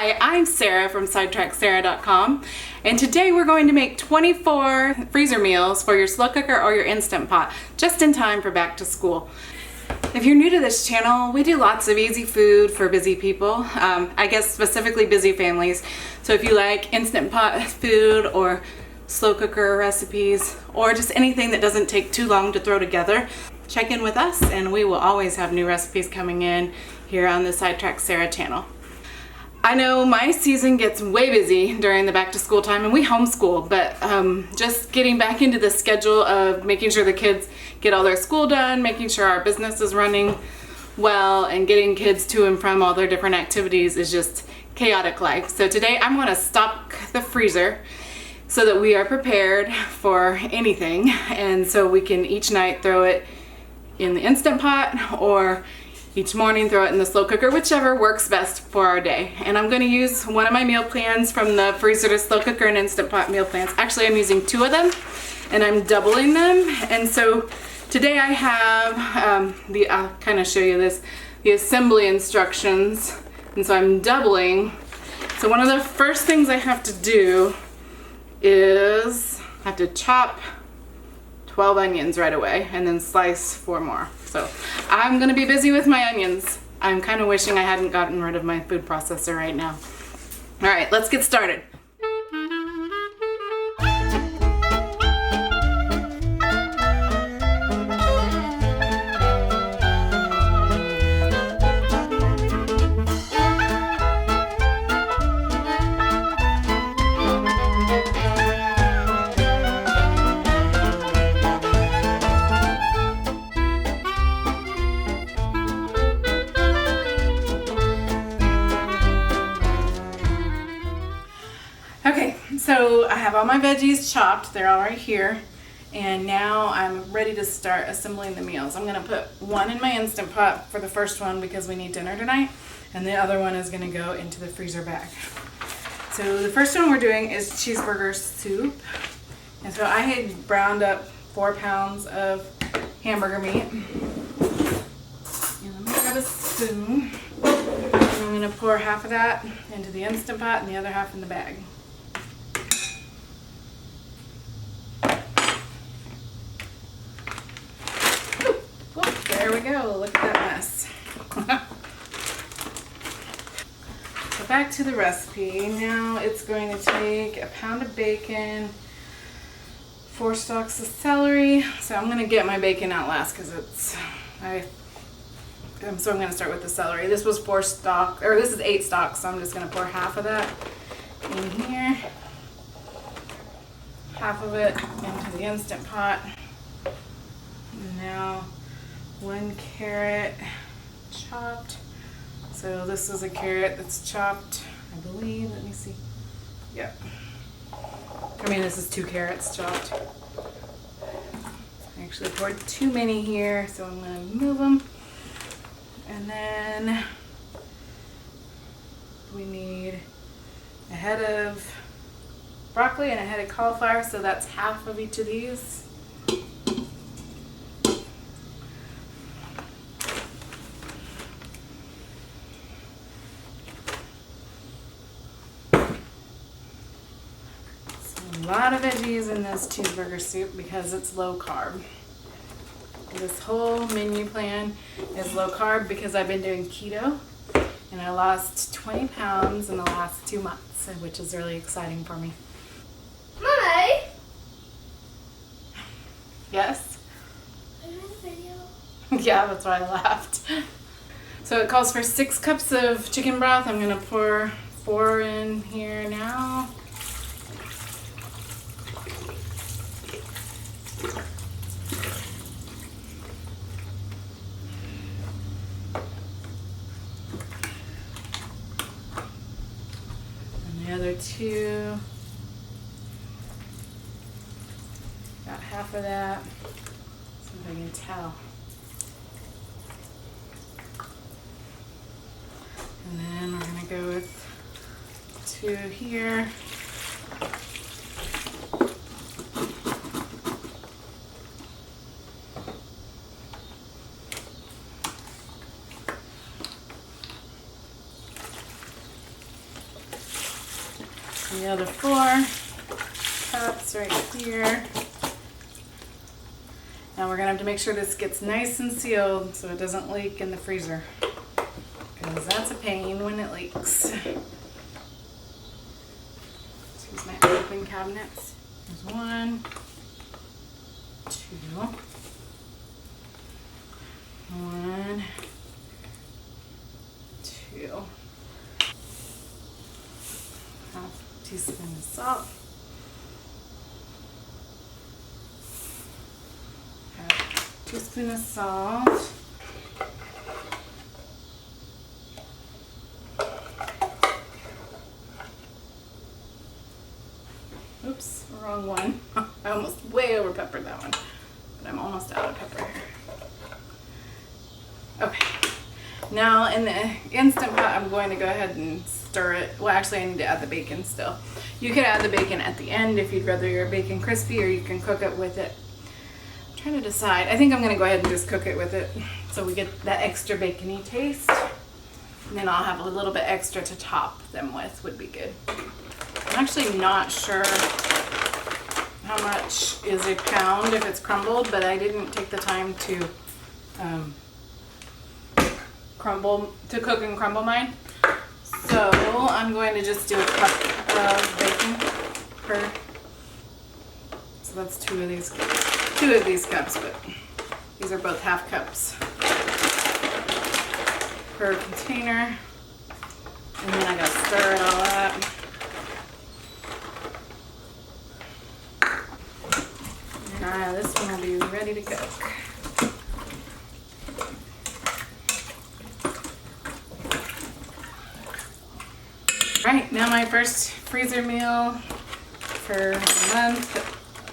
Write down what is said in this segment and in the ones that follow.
Hi, I'm Sarah from SidetrackSarah.com, and today we're going to make 24 freezer meals for your slow cooker or your Instant Pot, just in time for back to school. If you're new to this channel, we do lots of easy food for busy people, I guess specifically busy families. So if you like Instant Pot food or slow cooker recipes, or just anything that doesn't take too long to throw together, check in with us and we will always have new recipes coming in here on the Sidetrack Sarah channel. I know my season gets way busy during the back to school time, and we homeschool, but just getting back into the schedule of making sure the kids get all their school done, making sure our business is running well, and getting kids to and from all their different activities is just chaotic life. So today I'm going to stock the freezer so that we are prepared for anything, and so we can each night throw it in the Instant Pot or each morning throw it in the slow cooker, whichever works best for our day. And I'm going to use one of my meal plans from the freezer to slow cooker and Instant Pot meal plans. Actually, I'm using two of them and I'm doubling them. And so today I have I'll kind of show you this, the assembly instructions. And so I'm doubling. So one of the first things I have to do is I have to chop 12 onions right away and then slice 4 more. So I'm gonna be busy with my onions. I'm kind of wishing I hadn't gotten rid of my food processor right now. All right, let's get started. Okay, so I have all my veggies chopped. They're all right here. And now I'm ready to start assembling the meals. I'm gonna put one in my Instant Pot for the first one because we need dinner tonight. And the other one is gonna go into the freezer bag. So the first one we're doing is Cheeseburger Soup. And so I had browned up 4 pounds of hamburger meat. And I'm gonna grab a spoon. And I'm gonna pour half of that into the Instant Pot and the other half in the bag. There we go, look at that mess. So back to the recipe. Now it's going to take a pound of bacon, 4 stalks of celery. So I'm going to get my bacon out last because so I'm going to start with the celery. This was 4 stalks, or this is 8 stalks, so I'm just going to pour half of that in here. Half of it into the Instant Pot. And now 1 carrot chopped. So this is a carrot that's chopped, I believe. Let me see. Yep. I mean, this is 2 carrots chopped. I actually poured too many here, so I'm going to move them. And then we need a head of broccoli and a head of cauliflower, so that's half of each of these. A lot of veggies in this cheeseburger soup because it's low carb. This whole menu plan is low carb because I've been doing keto and I lost 20 pounds in the last 2 months, which is really exciting for me. Mommy? Yes? Are you in the video? Yeah, that's why I laughed. So it calls for 6 cups of chicken broth. I'm gonna pour 4 in here now. The other 2, got half of that, see if I can tell. And then we're gonna go with 2 here. The other 4 cups right here. Now we're gonna have to make sure this gets nice and sealed so it doesn't leak in the freezer, because that's a pain when it leaks. Here's my open cabinets. There's 1, 2, 1, 2. Half teaspoon of salt. Half teaspoon of salt. Oops, wrong one. I almost way over peppered that one, but I'm almost out of pepper here. Okay, now in the Instant Pot, I'm going to go ahead and stir it. Well, actually I need to add the bacon still. You could add the bacon at the end if you'd rather your bacon crispy, or you can cook it with it. I'm trying to decide. I think I'm gonna go ahead and just cook it with it so we get that extra bacony taste. And then I'll have a little bit extra to top them with, would be good. I'm actually not sure how much is a pound if it's crumbled, but I didn't take the time to cook and crumble mine. So I'm going to just do a cup of bacon per. So that's 2 of these cups, but these are both half cups per container. And then I gotta stir it all up. Now this one will be ready to cook. Alright, now my first freezer meal for the month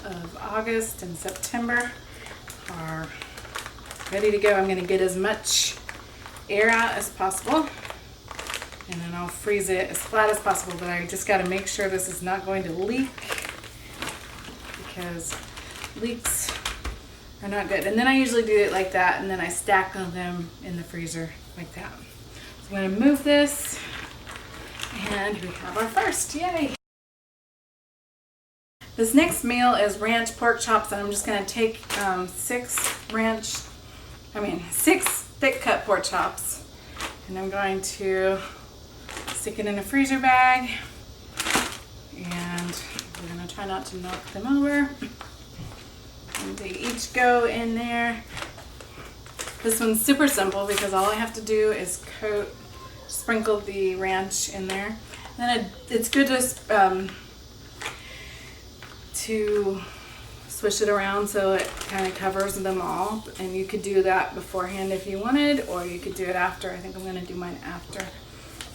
of August and September are ready to go. I'm going to get as much air out as possible, and then I'll freeze it as flat as possible, but I just got to make sure this is not going to leak, because leaks are not good. And then I usually do it like that, and then I stack them in the freezer like that. So I'm going to move this, and we have our first. Yay! This next meal is ranch pork chops, and I'm just going to take 6 thick cut pork chops, and I'm going to stick it in a freezer bag, and we're going to try not to knock them over. And they each go in there. This one's super simple because all I have to do is sprinkle the ranch in there. Then it's good to swish it around so it kind of covers them all. And you could do that beforehand if you wanted, or you could do it after. I think I'm going to do mine after.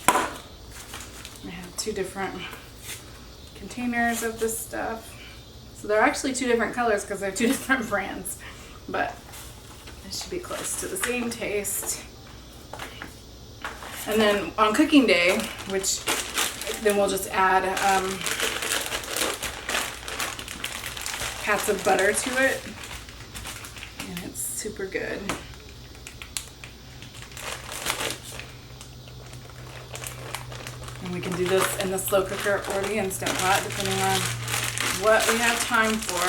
I have 2 different containers of this stuff. So they're actually 2 different colors because they're 2 different brands, but it should be close to the same taste. And then on cooking day, which then we'll just add pats of butter to it, and it's super good. And we can do this in the slow cooker or the Instant Pot, depending on what we have time for.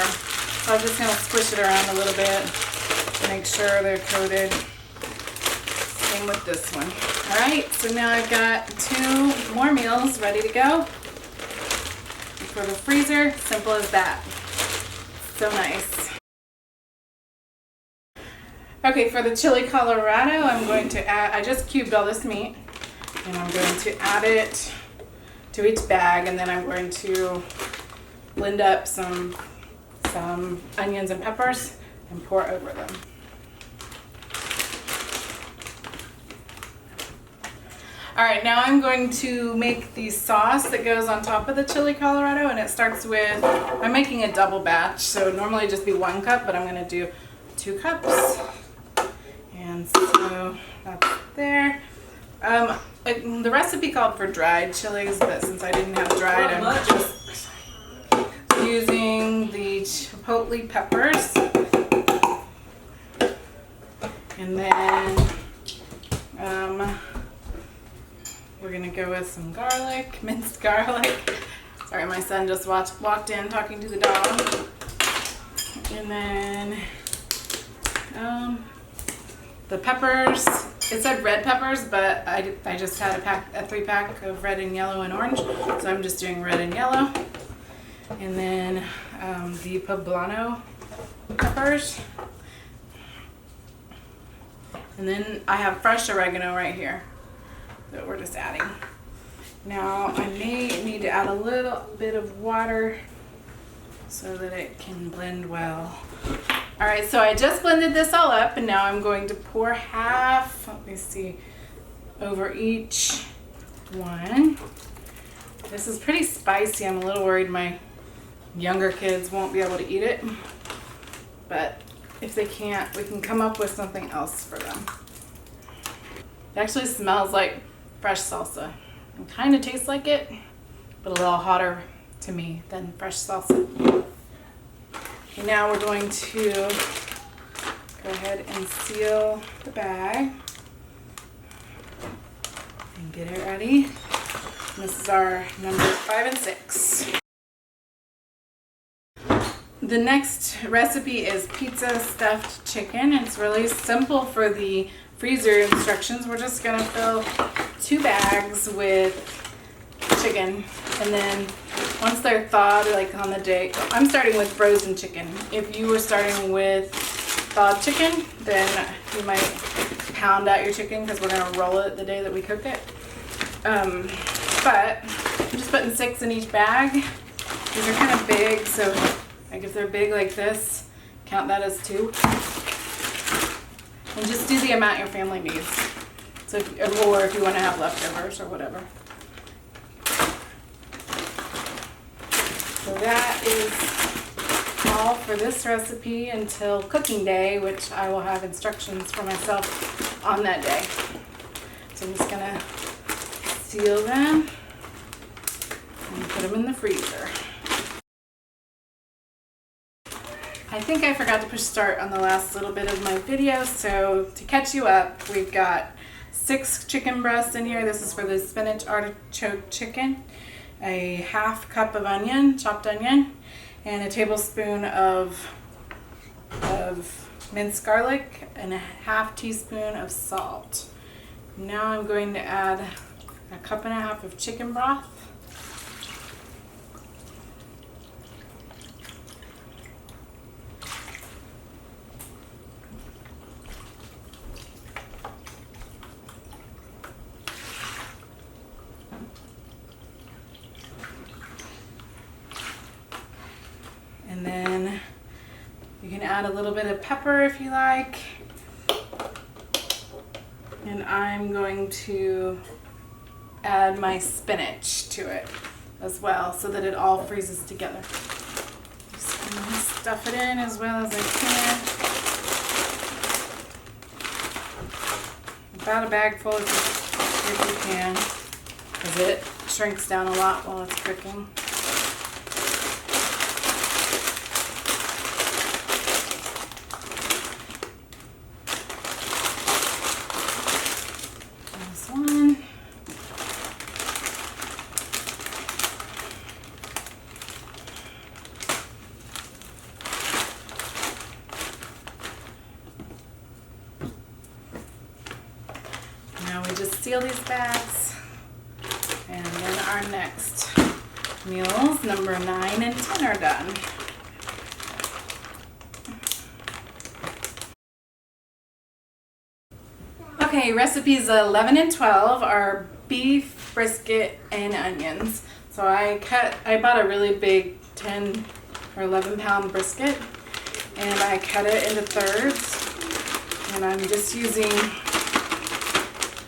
So I'm just going to squish it around a little bit to make sure they're coated. Same with this one. Alright, so now I've got 2 more meals ready to go for the freezer. Simple as that. So nice. Okay, for the chili Colorado, I'm going to add, I just cubed all this meat, and I'm going to add it to each bag, and then I'm going to blend up some onions and peppers and pour over them. Alright, now I'm going to make the sauce that goes on top of the chili Colorado, and it starts with, I'm making a double batch, so normally it'd just be 1 cup, but I'm going to do 2 cups. And so that's there. The recipe called for dried chilies, but since I didn't have dried, I'm just using the chipotle peppers. And then we're gonna go with some garlic, minced garlic. Sorry, my son just walked in talking to the dog. And then the peppers. It said red peppers, but I just had a 3-pack of red and yellow and orange, so I'm just doing red and yellow. And then the poblano peppers. And then I have fresh oregano right here that we're just adding. Now I may need to add a little bit of water so that it can blend well. All right, so I just blended this all up, and now I'm going to pour half, let me see, over each one. This is pretty spicy. I'm a little worried my younger kids won't be able to eat it, but if they can't, we can come up with something else for them. It actually smells like fresh salsa. It kind of tastes like it, but a little hotter to me than fresh salsa. Okay, now we're going to go ahead and seal the bag and get it ready. And this is our number 5 and 6. The next recipe is pizza stuffed chicken. It's really simple for the freezer instructions. We're just gonna fill 2 bags with chicken, and then once they're thawed, like on the day, I'm starting with frozen chicken. If you were starting with thawed chicken, then you might pound out your chicken because we're gonna roll it the day that we cook it. But I'm just putting 6 in each bag. These are kind of big, so like if they're big like this, count that as 2. And just do the amount your family needs. So or if you want to have leftovers or whatever. So that is all for this recipe until cooking day, which I will have instructions for myself on that day. So I'm just gonna seal them and put them in the freezer. I think I forgot to push start on the last little bit of my video, so to catch you up, we've got 6 chicken breasts in here. This is for the spinach artichoke chicken, a 1/2 cup of onion, chopped onion, and a tablespoon of minced garlic, and a 1/2 teaspoon of salt. Now I'm going to add a 1.5 cups of chicken broth. And then you can add a little bit of pepper if you like. And I'm going to add my spinach to it as well so that it all freezes together. Just gonna stuff it in as well as I can. About a bag full if you can, because it shrinks down a lot while it's cooking. Now we just seal these bags, and then our next meals, number 9 and 10, are done. Okay, recipes 11 and 12 are beef, brisket, and onions. So I bought a really big 10 or 11 pound brisket, and I cut it into thirds, and I'm just using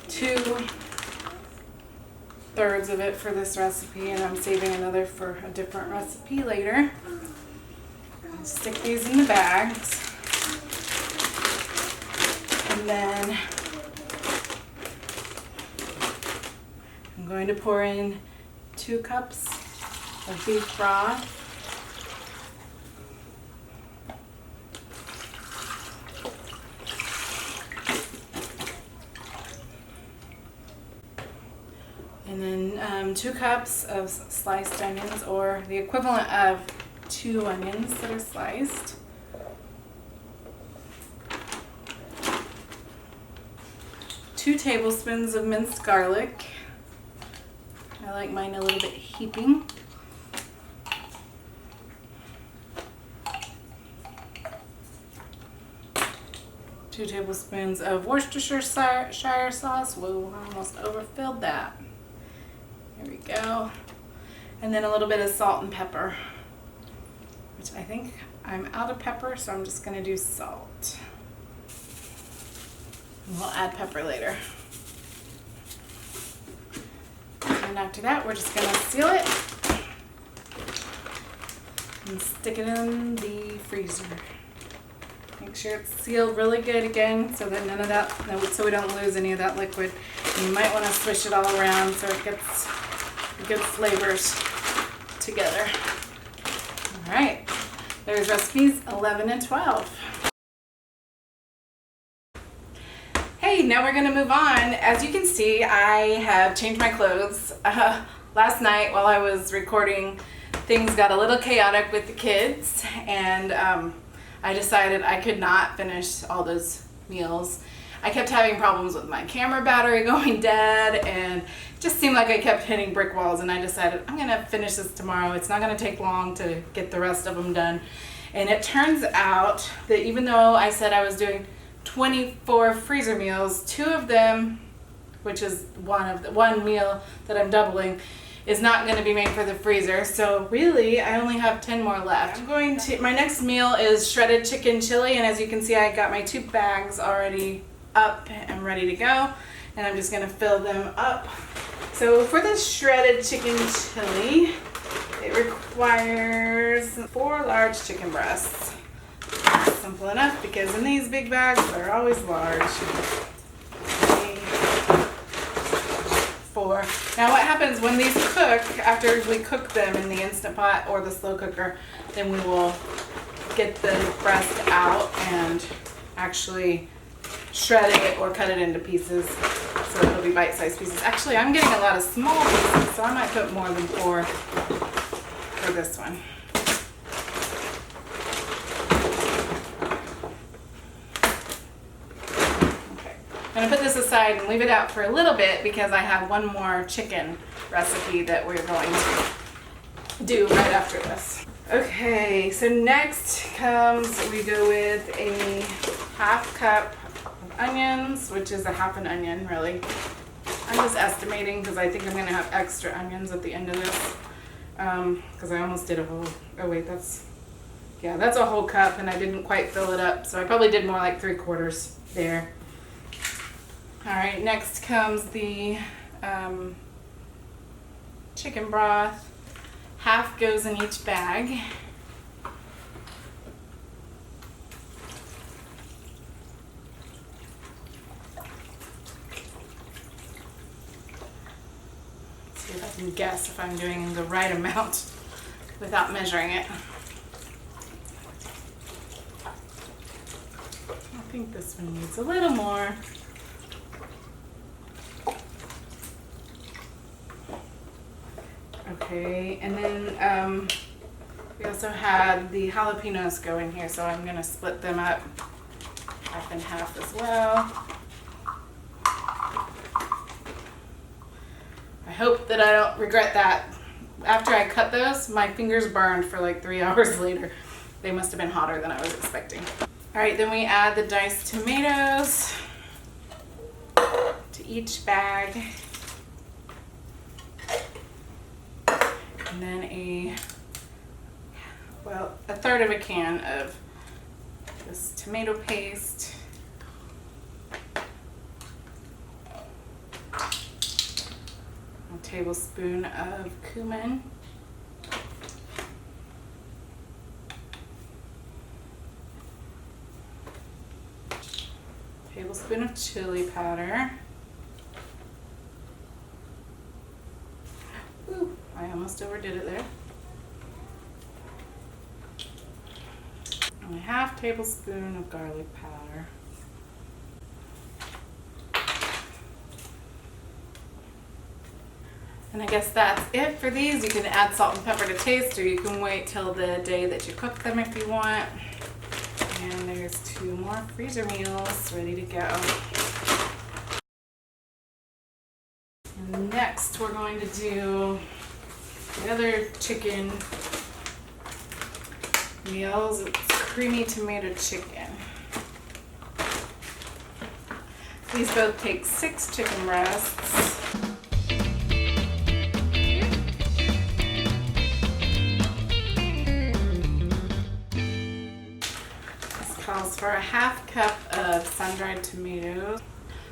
2/3 of it for this recipe, and I'm saving another for a different recipe later. I'll stick these in the bags, and then I'm going to pour in 2 cups of beef broth. And then then 2 cups of sliced onions, or the equivalent of 2 onions that are sliced. 2 tablespoons of minced garlic. I like mine a little bit heaping. 2 tablespoons of Worcestershire sauce. Whoa, I almost overfilled that. There we go. And then a little bit of salt and pepper, which I think I'm out of pepper, so I'm just going to do salt. And we'll add pepper later. And after that, we're just going to seal it and stick it in the freezer. Make sure it's sealed really good again, so that so we don't lose any of that liquid. And you might want to swish it all around so it gets good flavors together. All right, there's recipes 11 and 12. Hey, now we're gonna move on. As you can see, I have changed my clothes. Last night while I was recording, things got a little chaotic with the kids, and I decided I could not finish all those meals. I kept having problems with my camera battery going dead, and it just seemed like I kept hitting brick walls, and I decided I'm gonna finish this tomorrow. It's not gonna take long to get the rest of them done. And it turns out that even though I said I was doing 24 freezer meals, 2 of them, which is one meal that I'm doubling, is not going to be made for the freezer. So really, I only have 10 more left. My next meal is shredded chicken chili, and as you can see, I got my 2 bags already up and ready to go, and I'm just going to fill them up. So for this shredded chicken chili, it requires 4 large chicken breasts. Simple enough, because in these big bags, they're always large. 4. Now what happens when these cook, after we cook them in the Instant Pot or the slow cooker, then we will get the breast out and actually shred it or cut it into pieces so it'll be bite-sized pieces. Actually, I'm getting a lot of small pieces, so I might put more than 4 for this one. I'm going to put this aside and leave it out for a little bit because I have one more chicken recipe that we're going to do right after this. Okay, so next we go with a 1/2 cup of onions, which is a 1/2 an onion really. I'm just estimating because I think I'm going to have extra onions at the end of this because I almost did a whole, oh wait, that's a whole cup and I didn't quite fill it up, so I probably did more like 3/4 there. All right, next comes the chicken broth. 1/2 goes in each bag. Let's see if I can guess if I'm doing the right amount without measuring it. I think this one needs a little more. Okay, and then we also had the jalapenos go in here, so I'm going to split them up 1/2 and 1/2 as well. I hope that I don't regret that. After I cut those, my fingers burned for like 3 hours later. They must have been hotter than I was expecting. All right, then we add the diced tomatoes to each bag. And then a 1/3 of a can of this tomato paste. A tablespoon of cumin. Tablespoon of chili powder. Ooh, I almost overdid it there. And a 1/2 tablespoon of garlic powder. And I guess that's it for these. You can add salt and pepper to taste, or you can wait till the day that you cook them if you want. And there's 2 more freezer meals ready to go. And next we're going to do the other chicken meals. It's creamy tomato chicken. These both take 6 chicken breasts. Calls for a 1/2 cup of sun-dried tomatoes.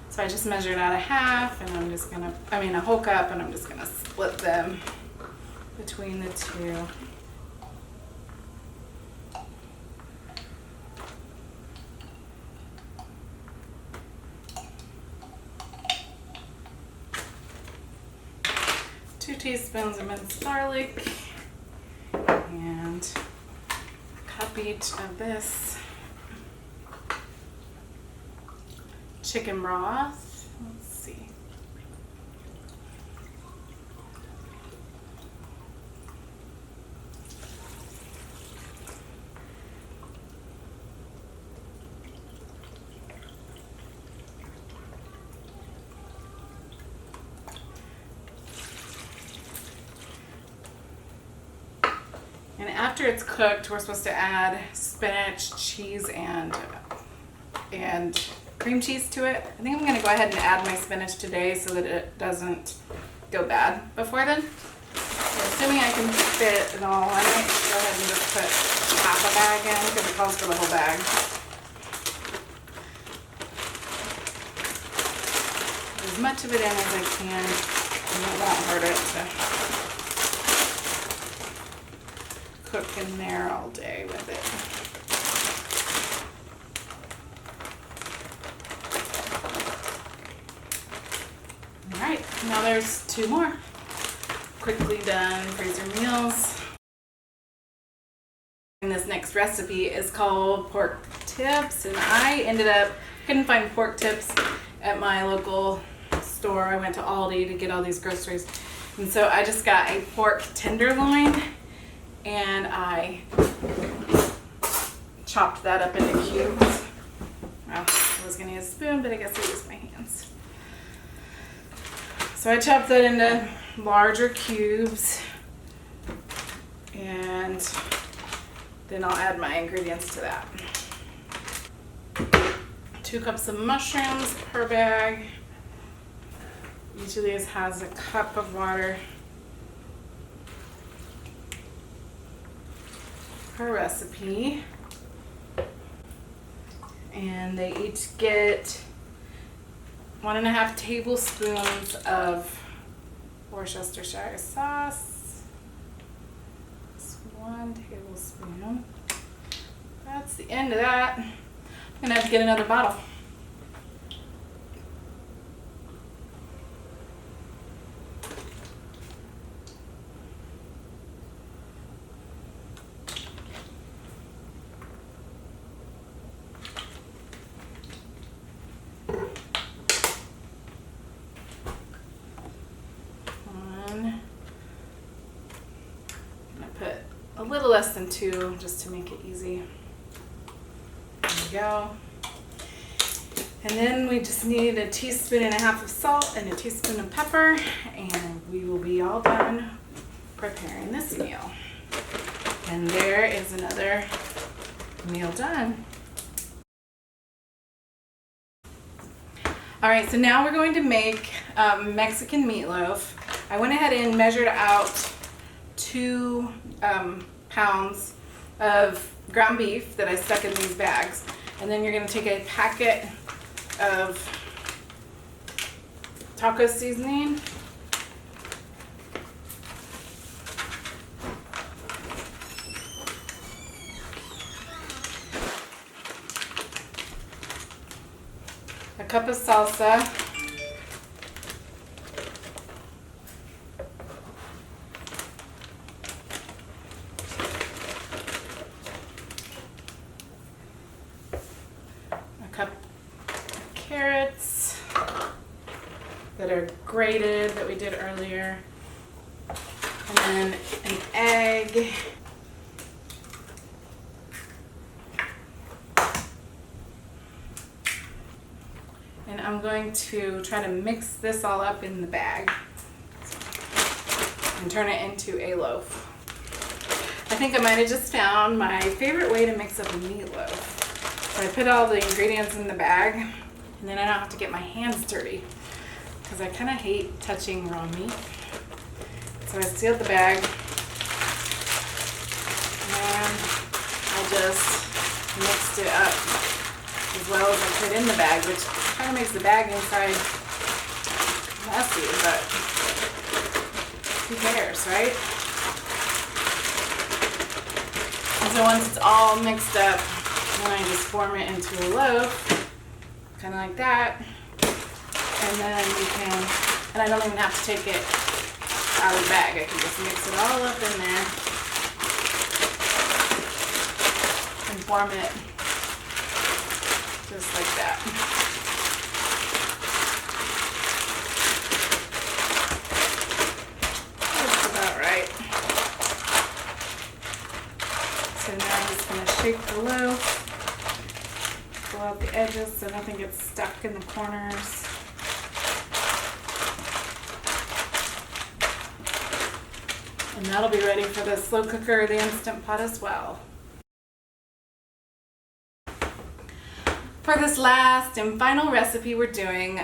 So I just measured out a half, and a whole cup, and I'm just gonna split them between the 2. Two teaspoons of minced garlic, and a cup each of this chicken broth. Let's see. And after it's cooked, we're supposed to add spinach, cheese, and cream cheese to it. I think I'm going to go ahead and add my spinach today so that it doesn't go bad before then. So assuming I can fit it all, I might go ahead and just put half a bag in because it calls for the whole bag. As much of it in as I can, and it won't hurt it to cook in there all day with it. Alright, now there's 2 more quickly done freezer meals. And this next recipe is called pork tips, and I couldn't find pork tips at my local store. I went to Aldi to get all these groceries, and so I just got a pork tenderloin, and I chopped that up into cubes. Well, I was gonna use a spoon, but I guess I used my hands. So I chopped that into larger cubes, and then I'll add my ingredients to that. 2 cups of mushrooms per bag. Each of these has a cup of water per recipe. And they each get 1.5 tablespoons of Worcestershire sauce. Just 1 tablespoon. That's the end of that. I'm gonna have to get another bottle. A little less than 2 just to make it easy. There we go. And then we just need 1.5 teaspoons of salt and 1 teaspoon of pepper, and we will be all done preparing this meal. And there is another meal done. All right, so now we're going to make Mexican meatloaf. I went ahead and measured out 2 pounds of ground beef that I stuck in these bags. And then you're going to take a packet of taco seasoning. A cup of salsa. Carrots that are grated that we did earlier. and then an egg. And I'm going to try to mix this all up in the bag and turn it into a loaf. I think I might have just found my favorite way to mix up a meatloaf. So I put all the ingredients in the bag, and then I don't have to get my hands dirty because I kind of hate touching raw meat. So I sealed the bag, and I just mixed it up as well as I could in the bag, which kind of makes the bag inside messy, but who cares, right? And so once it's all mixed up, then I just form it into a loaf, kind of like that. And then you can, and I don't even have to take it out of the bag. I can just mix it all up in there and form it just like that. That's about right. So now I'm just going to shake the loaf, pull out the edges so nothing gets stuck in the corners. And that'll be ready for the slow cooker or the Instant Pot as well. For this last and final recipe we're doing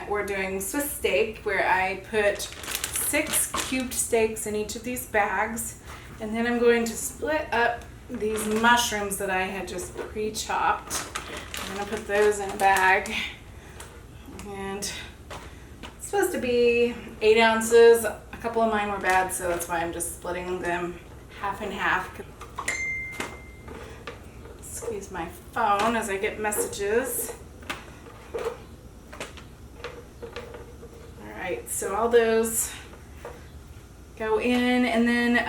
Swiss steak, where I put 6 cubed steaks in each of these bags, and then I'm going to split up these mushrooms that I had just pre-chopped. I'm going to put those in a bag, and it's supposed to be 8 ounces. A couple of mine were bad, so that's why I'm just splitting them half and half. Squeeze my phone as I get messages. Alright, so all those go in, and then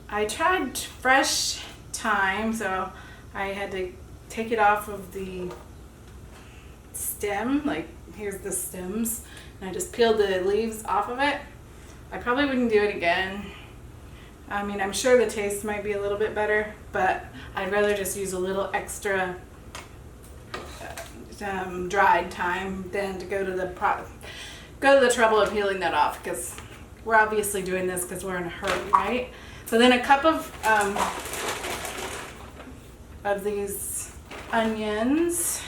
I tried fresh thyme, so I had to take it off of the stem, like here's the stems, and I just peeled the leaves off of it. I probably wouldn't do it again. I mean, I'm sure the taste might be a little bit better, but I'd rather just use a little extra dried thyme than to go to the trouble of peeling that off, because we're obviously doing this because we're in a hurry, right? So then a cup of these onions,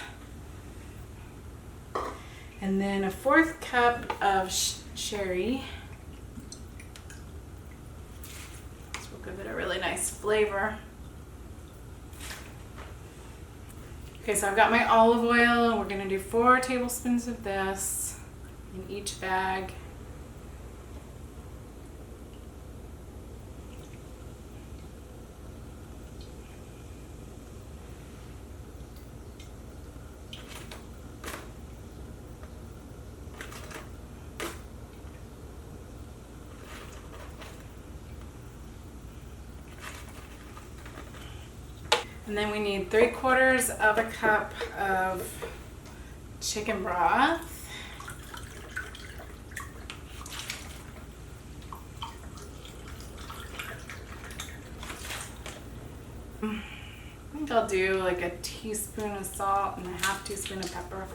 and then a 1/4 cup of sherry. Give it a really nice flavor. Okay, so I've got my olive oil, and we're going to do 4 tablespoons of this in each bag. And then we need 3/4 of a cup of chicken broth. I think I'll do like a teaspoon of salt and a 1/2 teaspoon of pepper.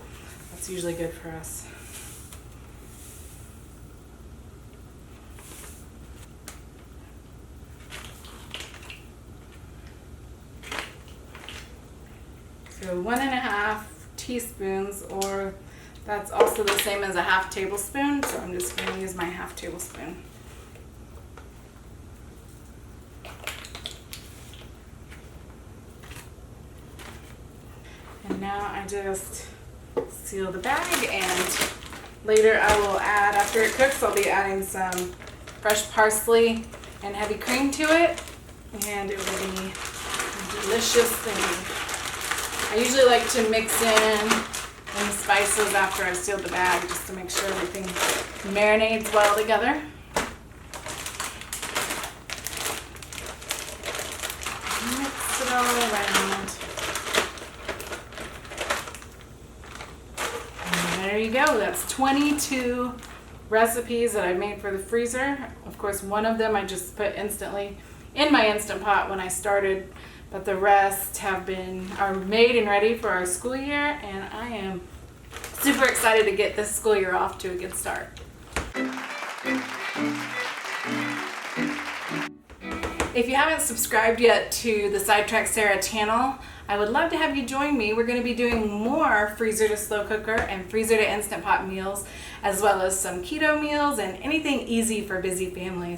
That's usually good for us. So 1.5 teaspoons, or that's also the same as a 1/2 tablespoon. So I'm just going to use my 1/2 tablespoon. And now I just seal the bag, and later I will add, after it cooks, I'll be adding some fresh parsley and heavy cream to it, and it will be a delicious thing. I usually like to mix in any spices after I've sealed the bag, just to make sure everything marinates well together. Mix it all around. And there you go. That's 22 recipes that I've made for the freezer. Of course, one of them I just put instantly in my Instant Pot when I started, but the rest are made and ready for our school year, and I am super excited to get this school year off to a good start. If you haven't subscribed yet to the Sidetrack Sarah channel, I would love to have you join me. We're going to be doing more freezer to slow cooker and freezer to Instant Pot meals, as well as some keto meals and anything easy for busy families.